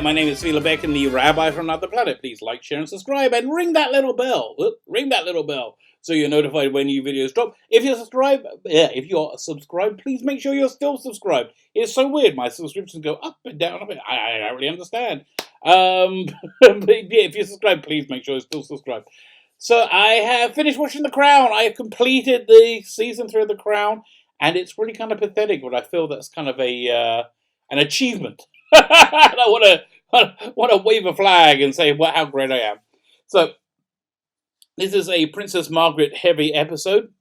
my name is Svila Beck and the Rabbi from Another Planet. Please like, share, and subscribe, and ring that little bell. Ring that little bell so you're notified when new videos drop. If you're subscribed, please make sure you're still subscribed. It's so weird. My subscriptions go up and down. I don't really understand. But yeah, if you're subscribed, please make sure you're still subscribed. So I have finished watching The Crown. I have completed the season 3 of The Crown, and it's really kind of pathetic. But I feel that's kind of an achievement. And I want to wave a flag and say how great I am. So this is a Princess Margaret heavy episode,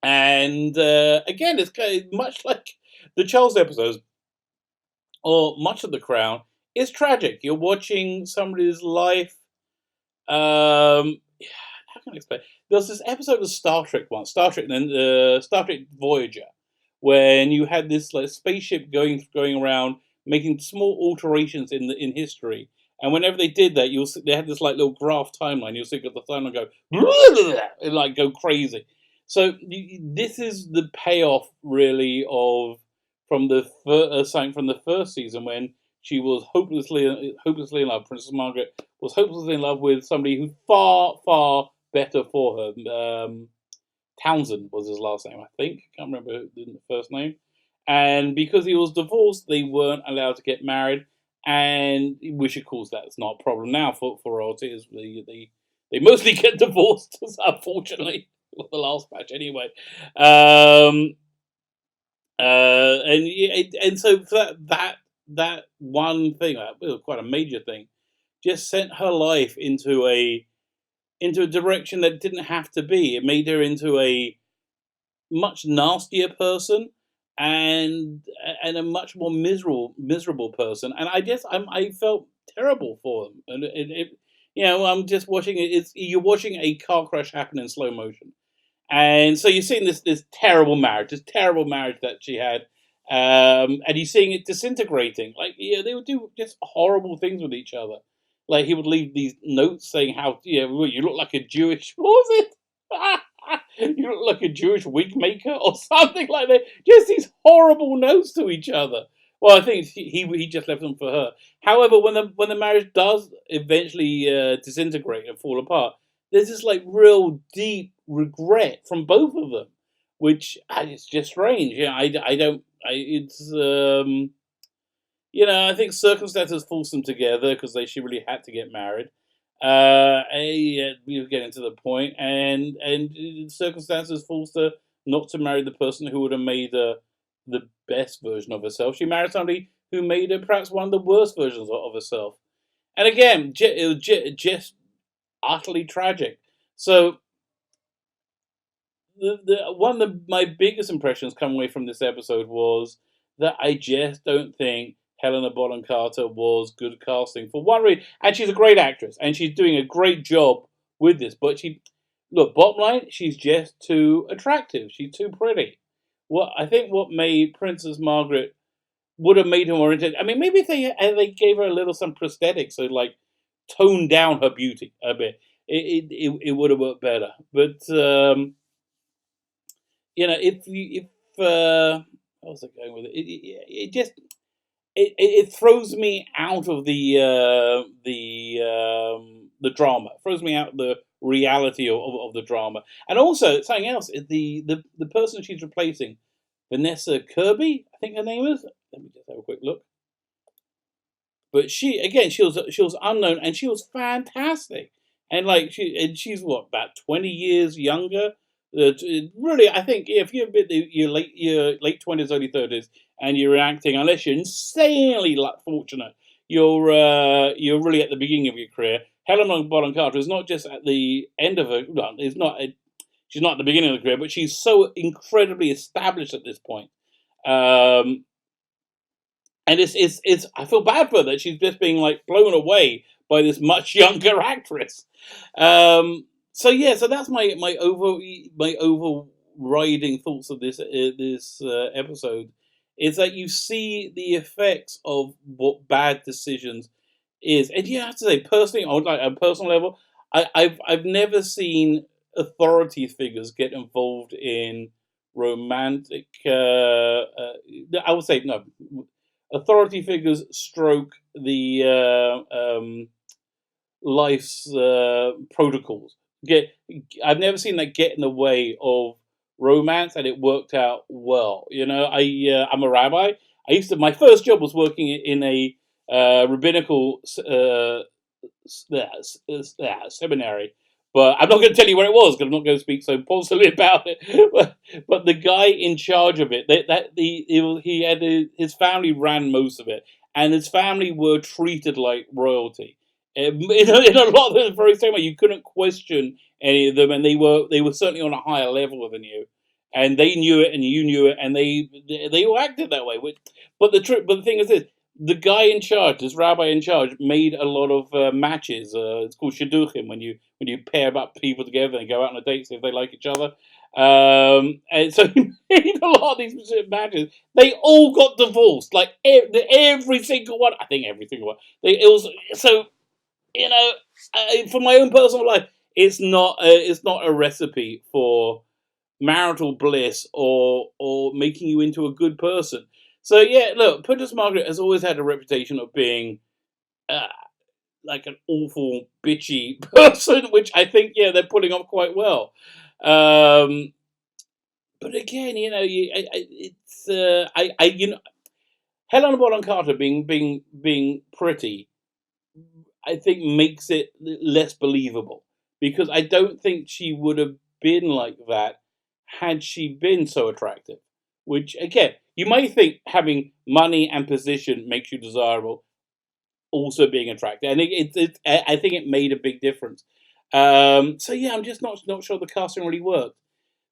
and again, it's kind of much like the Charles episodes, or much of The Crown. It's tragic. You're watching somebody's life. How can I explain? There's this episode of Star Trek once, Star Trek Voyager, when you had this spaceship going around, making small alterations in history, and whenever they did that, they had this little graph timeline. You'll see the timeline go and go crazy. So this is the payoff, really, from the first season, when she was hopelessly in love. Princess Margaret was hopelessly in love with somebody who's far better for her. Townsend was his last name, I think. Can't remember the first name. And because he was divorced, they weren't allowed to get married. And which, of course, that's not a problem now for royalty. They mostly get divorced, unfortunately, for the last batch anyway. And so that one thing, it was quite a major thing, just sent her life into a direction that didn't have to be. It made her into a much nastier person and a much more miserable person. And I felt terrible for them. And I'm just watching it. You're watching a car crash happen in slow motion, and so you're seeing this terrible marriage that she had, and you're seeing it disintegrating. They would do just horrible things with each other. Like, he would leave these notes saying how you look like a Jewish, what was it? You look like a Jewish wig maker or something like that. Just these horrible notes to each other. Well, I think he just left them for her. However, when the marriage does eventually disintegrate and fall apart, there's this real deep regret from both of them, which it's just strange. I think circumstances forced them together because she really had to get married. We were getting to the point, and circumstances forced her not to marry the person who would have made her the best version of herself. She married somebody who made her perhaps one of the worst versions of herself. And again, it was just utterly tragic. So one of my biggest impressions coming away from this episode was that I just don't think Helena Bonham Carter was good casting for one reason. And she's a great actress, and she's doing a great job with this. But bottom line, she's just too attractive. She's too pretty. What made Princess Margaret would have made her more interesting. I mean, maybe if they gave her some prosthetics, so toned down her beauty a bit, it would have worked better. But if how was I going with it? It throws me out of the drama. It throws me out of the reality of the drama. And also, something else, the person she's replacing, Vanessa Kirby, I think her name is. Let me just have a quick look. But she was unknown, and she was fantastic. And she's about 20 years younger. Really, I think if you're your late 20s, early 30s, and you're acting, unless you're insanely fortunate, you're really at the beginning of your career. Helena Bonham Carter is not just at the end of her. Well, she's not at the beginning of the career, but she's so incredibly established at this point. And it's I feel bad for her that she's just being blown away by this much younger actress. So that's my overriding thoughts of this episode, is that you see the effects of what bad decisions is. And you have to say, personally, on a personal level, I've never seen authority figures get involved in romantic. I would say no. authority figures stroke the life's protocols. Get I've never seen that get in the way of romance, and it worked out well. I'm a rabbi. My first job was working in a rabbinical seminary. But I'm not going to tell you where it was because I'm not going to speak so positively about it. But the guy in charge of it, he had his family ran most of it, and his family were treated like royalty. In a lot of the very same way, you couldn't question any of them, and they were certainly on a higher level than you, and they knew it, and you knew it, and they all acted that way. But the thing is this: the guy in charge, this rabbi in charge, made a lot of matches. It's called shidduchim when you pair up people together and go out on a date, see if they like each other. And so he made a lot of these matches. They all got divorced, like every single one. I think every single one. It was so you know, for my own personal life, it's not a recipe for marital bliss or making you into a good person. So yeah, look, Princess Margaret has always had a reputation of being uh, like an awful bitchy person, which I think they're putting off quite well. Um, but again, it's Helena Bonham Carter being pretty, I think makes it less believable because I don't think she would have been like that had she been so attractive. Which again, you might think having money and position makes you desirable, also being attractive, and I think it made a big difference. So yeah, I'm just not sure the casting really worked.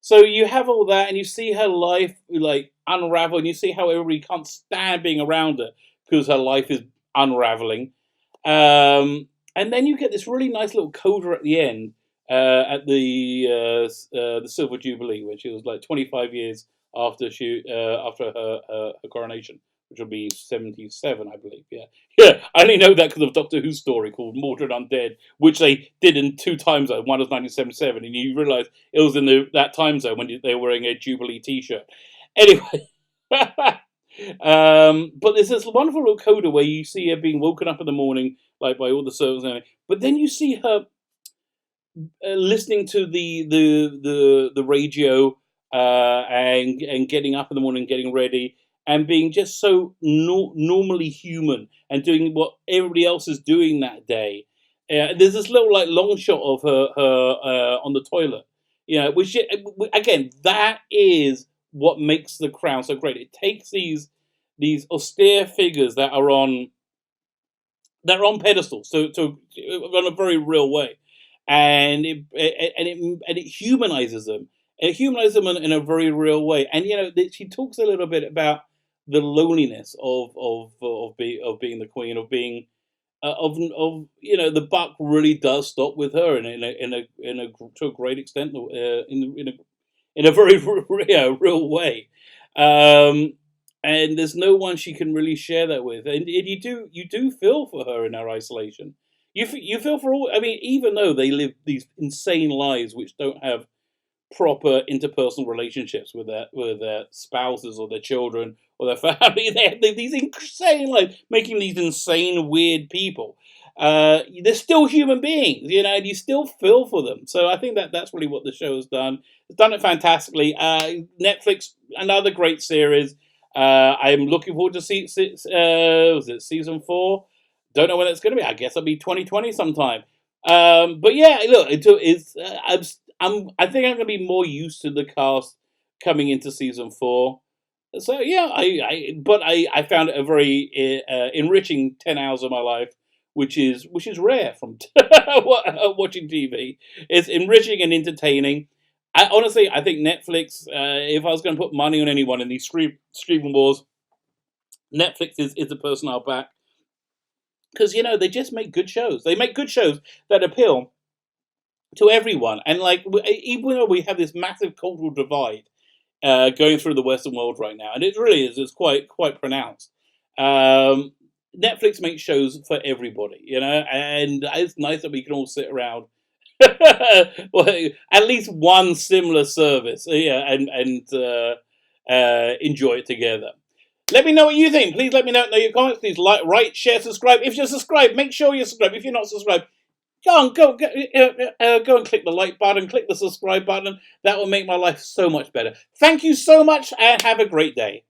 So you have all that, and you see her life like unravel, and you see how everybody can't stand being around her because her life is unraveling. And then you get this really nice little coda at the end at the Silver Jubilee, which was like 25 years after her coronation, which will be 77, I believe. Yeah, yeah. I only know that because of Doctor Who's story called Mordred Undead, which they did in two time zones. One was 1977, and you realise it was in that time zone when they were wearing a Jubilee T-shirt. Anyway. But there's this wonderful little coda where you see her being woken up in the morning, like by all the servants and everything. But then you see her listening to the radio and getting up in the morning, getting ready, and being just so normally human and doing what everybody else is doing that day. There's this little like long shot of her on the toilet, which again that is what makes the Crown so great. It takes these austere figures that are on pedestals, so in a very real way, and it humanizes them. It humanizes them in a very real way, and she talks a little bit about the loneliness of being the queen, of being the buck really does stop with her in a to a great extent in a very real way. Um, and there's no one she can really share that with, and you do feel for her in her isolation. You feel for all. I mean, even though they live these insane lives which don't have proper interpersonal relationships with their spouses or their children or their family, they have these insane lives, making these insane weird people. They're still human beings, and you still feel for them. So I think that's really what the show has done. It's done it fantastically. Netflix, another great series. I'm looking forward to was it season 4? Don't know when it's going to be. I guess it'll be 2020 sometime. But yeah, look, I think I'm going to be more used to the cast coming into season 4. So yeah, I found it a very enriching 10 hours of my life, which is rare from watching TV. It's enriching and entertaining. I think Netflix. If I was going to put money on anyone in these streaming wars, Netflix is the person I'll back because they just make good shows. They make good shows that appeal to everyone, and like even though we have this massive cultural divide going through the Western world right now, and it really is. It's quite pronounced. Um, Netflix makes shows for everybody, and it's nice that we can all sit around well, at least one similar service, yeah, and enjoy it together. Let me know what you think. Please let me know in your comments. Please like, rate, share, subscribe. If you're subscribed, make sure you're subscribed. If you're not subscribed, go and click the like button, click the subscribe button. That will make my life so much better. Thank you so much and have a great day.